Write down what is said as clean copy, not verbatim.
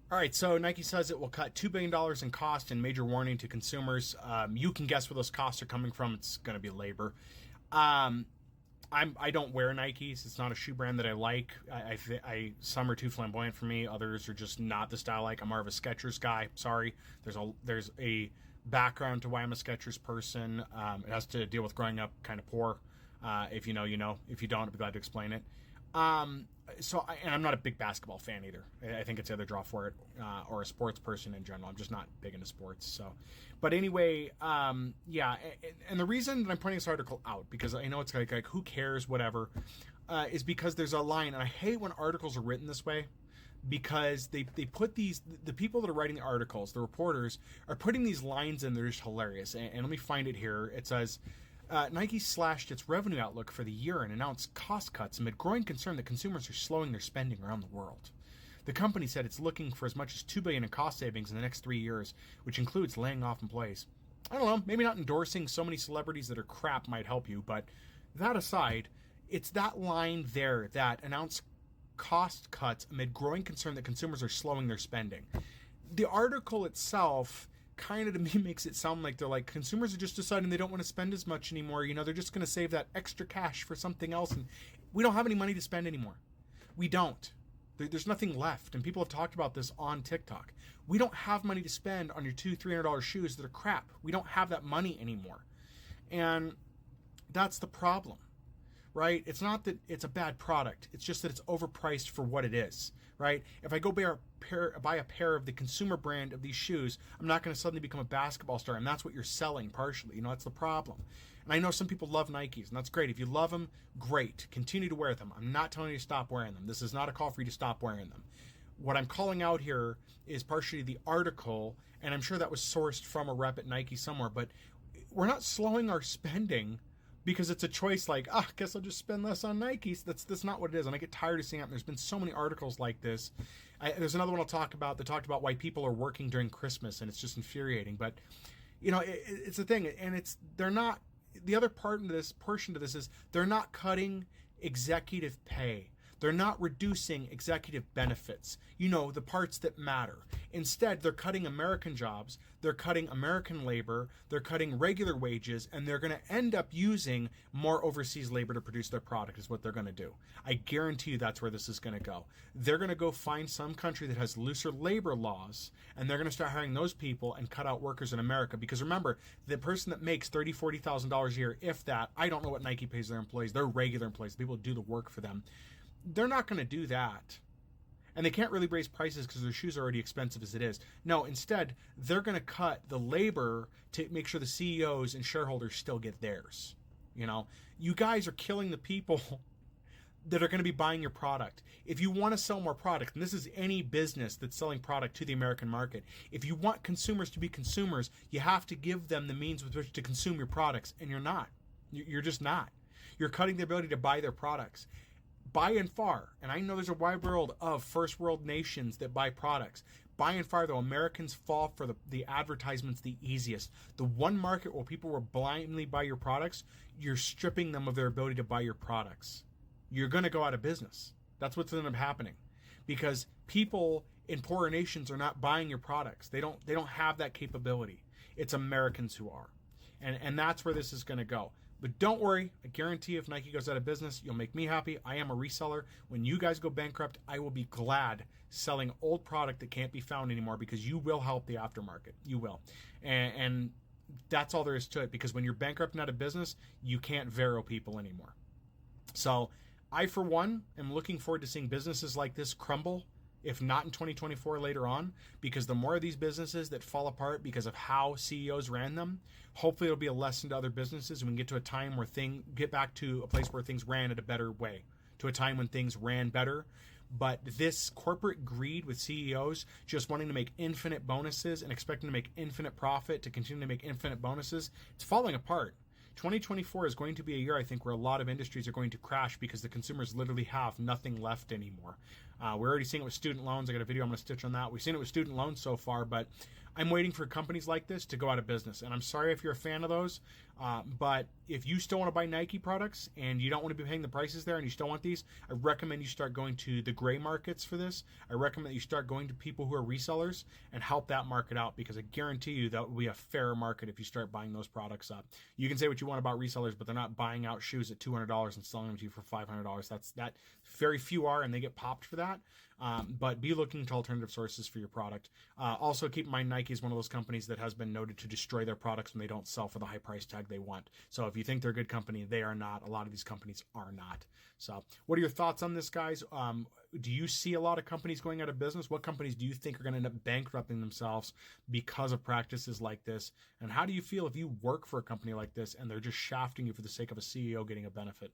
All right, so Nike says it will cut $2 billion in cost and major warning to consumers. You can guess where those costs are coming from. It's going to be labor. Um, I don't wear Nikes. It's not a shoe brand that I like. Some are too flamboyant for me. Others are just not the style I like. I'm more of a Skechers guy. Sorry, there's a background to why I'm a Skechers person. It has to deal with growing up kind of poor. If you know, you know. If you don't, I'd be glad to explain it. And I'm not a big basketball fan either. I think it's the other draw for it, or a sports person in general. I'm just not big into sports. So, but anyway, yeah. And the reason that I'm pointing this article out, because I know it's like who cares, whatever, is because there's a line, and I hate when articles are written this way, because they put the people that are writing the articles, the reporters, are putting these lines in. They're just hilarious. And let me find it here. It says. Nike slashed its revenue outlook for the year and announced cost cuts amid growing concern that consumers are slowing their spending around the world. The company said it's looking for as much as $2 billion in cost savings in the next 3 years, which includes laying off employees. I don't know, maybe not endorsing so many celebrities that are crap might help you, but that aside, it's that line there that announced cost cuts amid growing concern that consumers are slowing their spending. The article itself kind of to me makes it sound like they're like consumers are just deciding they don't want to spend as much anymore. You know, they're just going to save that extra cash for something else, and we don't have any money to spend anymore. We don't. There's nothing left, and people have talked about this on TikTok. We don't have money to spend on your $200-300 shoes that are crap. We don't have that money anymore, and that's the problem. Right? It's not that it's a bad product. It's just that it's overpriced for what it is, right? If I go buy a pair of the consumer brand of these shoes, I'm not going to suddenly become a basketball star, and that's what you're selling partially. You know, that's the problem. And I know some people love Nikes, and that's great. If you love them, great. Continue to wear them. I'm not telling you to stop wearing them. This is not a call for you to stop wearing them. What I'm calling out here is partially the article, and I'm sure that was sourced from a rep at Nike somewhere, but we're not slowing our spending because it's a choice like, I guess I'll just spend less on Nikes. That's not what it is. And I get tired of seeing it. And there's been so many articles like this. There's another one I'll talk about that talked about why people are working during Christmas, and it's just infuriating. But, you know, it's a thing. And they're not, the other portion to this is they're not cutting executive pay. They're not reducing executive benefits, you know, the parts that matter. Instead, they're cutting American jobs, they're cutting American labor, they're cutting regular wages, and they're going to end up using more overseas labor to produce their product is what they're going to do. I guarantee you that's where this is going to go. They're going to go find some country that has looser labor laws, and they're going to start hiring those people and cut out workers in America. Because remember, the person that makes $30,000, $40,000 a year, if that, I don't know what Nike pays their employees, they're regular employees, the people who do the work for them. They're not going to do that. And they can't really raise prices because their shoes are already expensive as it is. No, instead, they're going to cut the labor to make sure the CEOs and shareholders still get theirs. You know, you guys are killing the people that are going to be buying your product. If you want to sell more product, and this is any business that's selling product to the American market, if you want consumers to be consumers, you have to give them the means with which to consume your products, and you're not. You're just not. You're cutting the ability to buy their products. By and far, and I know there's a wide world of first world nations that buy products. By and far, though, Americans fall for the advertisements the easiest. The one market where people will blindly buy your products, you're stripping them of their ability to buy your products. You're going to go out of business. That's what's going to end up happening, because people in poorer nations are not buying your products. They don't have that capability. It's Americans who are, and that's where this is going to go. But don't worry, I guarantee if Nike goes out of business, you'll make me happy. I am a reseller. When you guys go bankrupt, I will be glad selling old product that can't be found anymore, because you will help the aftermarket. You will. And that's all there is to it, because when you're bankrupt and out of business, you can't Vero people anymore. So I, for one, am looking forward to seeing businesses like this crumble, if not in 2024 later on, because the more of these businesses that fall apart because of how CEOs ran them, hopefully it'll be a lesson to other businesses, and we can get to a time where get back to a place where things ran at a better way, to a time when things ran better. But this corporate greed with CEOs just wanting to make infinite bonuses and expecting to make infinite profit to continue to make infinite bonuses, it's falling apart. 2024 is going to be a year, I think, where a lot of industries are going to crash because the consumers literally have nothing left anymore. We're already seeing it with student loans. I got a video I'm going to stitch on that. We've seen it with student loans so far, but I'm waiting for companies like this to go out of business. And I'm sorry if you're a fan of those, but if you still want to buy Nike products and you don't want to be paying the prices there and you still want these, I recommend you start going to the gray markets for this. I recommend that you start going to people who are resellers and help that market out, because I guarantee you that will be a fair market if you start buying those products up. You can say what you want about resellers, but they're not buying out shoes at $200 and selling them to you for $500. That very few are, and they get popped for that. But be looking to alternative sources for your product. Also, keep in mind, Nike is one of those companies that has been noted to destroy their products when they don't sell for the high price tag they want. So if you think they're a good company, they are not. A lot of these companies are not. So what are your thoughts on this, guys? Do you see a lot of companies going out of business? What companies do you think are going to end up bankrupting themselves because of practices like this? And how do you feel if you work for a company like this and they're just shafting you for the sake of a CEO getting a benefit?